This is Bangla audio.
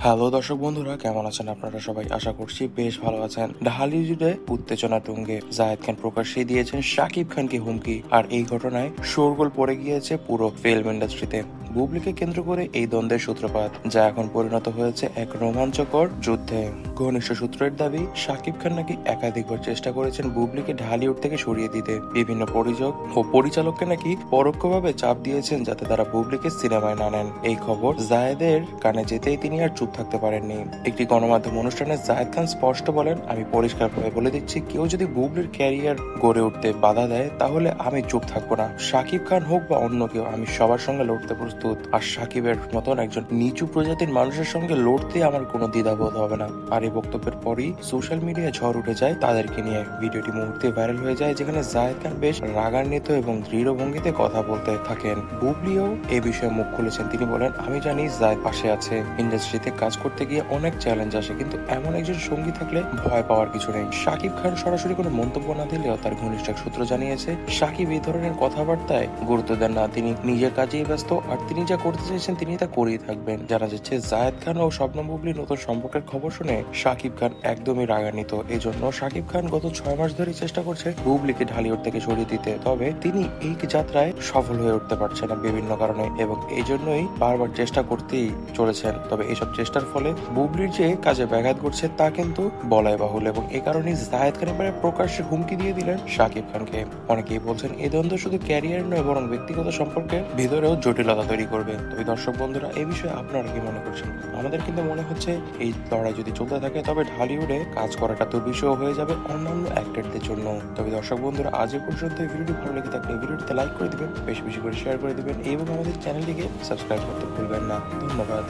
হ্যালো দর্শক বন্ধুরা, কেমন আছেন আপনারা সবাই? আশা করছি বেশ ভালো আছেন। ঢালিউডে উত্তেজনা তুঙ্গে জায়েদ খান প্রকাশ্যে দিয়েছেন শাকিব খানকে হুমকি, আর এই ঘটনায় শোরগোল পড়ে গিয়েছে পুরো ফিল্ম ইন্ডাস্ট্রিতে। বুবলিকে কেন্দ্র করে এই দ্বন্দ্বের সূত্রপাত, যা এখন পরিণত হয়েছে এক রোমাঞ্চকর যুদ্ধে। ঘনিষ্ঠ সূত্রের দাবি, শাকিব খান নাকি একাধিকবার চেষ্টা করেছেন বুবলিকে ঢালিউড থেকে সরিয়ে দিতে। বিভিন্ন প্রযোজক ও পরিচালককে নাকি পরোক্ষভাবে চাপ দিয়েছেন যাতে তারা বুবলিকে সিনেমায় না নেন। এই খবর জায়েদের কানে যেতেই তিনি আর চুপ থাকতে পারেননি। একটি গণমাধ্যম অনুষ্ঠানে জায়েদ খান স্পষ্ট বলেন, আমি পরিষ্কারভাবে বলে দিচ্ছি, কেউ যদি বুবলির ক্যারিয়ার গড়ে উঠতে বাধা দেয় তাহলে আমি চুপ থাকবো না। শাকিব খান হোক বা অন্য কেউ, আমি সবার সঙ্গে লড়তে প্রস্তুত। আর শাকিবের মতন একজন নিচু প্রজাতির মানুষের সঙ্গে লড়তে আমার কোনো দ্বিধাবোধ হবে না। আর এই বক্তব্যের পরই সোশ্যাল মিডিয়ায় ঝড় উঠে যায় তাদেরকে নিয়ে। ভিডিওটি মুহূর্তে ভাইরাল হয়ে যায়, যেখানে জায়েদ খান বেশ রাগান্বিত এবং দৃঢ় ভঙ্গিতে কথা বলতে থাকেন। বুবলিও এ বিষয়ে মুখ খুলেছেন। তিনি বলেন, আমি জানি জায়েদ পাশে আছে। ইন্ডাস্ট্রিতে কাজ করতে গিয়ে অনেক চ্যালেঞ্জ আসে, কিন্তু এমন একজন সঙ্গী থাকলে ভয় পাওয়ার কিছু নেই। শাকিব খান সরাসরি কোনো মন্তব্য না দিলেও তার ঘনিষ্ঠ সূত্র জানিয়েছে, শাকিব এই ধরনের কথাবার্তায় গুরুত্ব দেন না। তিনি নিজের কাজেই ব্যস্ত, আর তিনি যা করতে চাইছেন তিনি তা করেই থাকবেন। জানা যাচ্ছে, জায়েদ খান ও শবনম বুবলির নতুন সম্পর্কের খবর শুনে শাকিব খান একদমই রাগান্বিত। এজন্য শাকিব খান গত 6 মাস ধরে চেষ্টা করছে বুবলিকে ঢালিউড থেকে সরিয়ে দিতে। তবে তিনি এই যাত্রায় সফল হয়ে উঠতে পারছেন না বিভিন্ন কারণে, এবং এই জন্যই বারবার চেষ্টা করতেই চলেছেন। তবে এসব চেষ্টার ফলে বুবলির যে কাজে ব্যাঘাত ঘটছে তা কিন্তু বলাই বাহুল্য, এবং এই কারণেই জায়েদ খান এবারে প্রকাশ্যে হুমকি দিয়ে দিলেন শাকিব খানকে। অনেকেই বলছেন, এই দ্বন্দ্ব শুধু ক্যারিয়ার নয় বরং ব্যক্তিগত সম্পর্কের ভিতরেও জটিলতা তৈরি করবে। তবে দর্শক বন্ধুরা, এই বিষয়ে আপনারা কি মনে করছেন? আমাদের কিন্তু মনে হচ্ছে এই লড়াই যদি চলতে থাকে তবে ঢালিউডে কাজ করাটা দুর্বিষহ হয়ে যাবে অন্যান্য অ্যাক্টরদের জন্য। তবে দর্শক বন্ধুরা, আজ এ পর্যন্ত। এই ভিডিওটি ভালো লেগে থাকলে ভিডিওটিতে লাইক করে দিবেন, বেশি বেশি করে শেয়ার করে দিবেন, এবং আমাদের চ্যানেলটিকে সাবস্ক্রাইব করতে ভুলবেন না। ধন্যবাদ।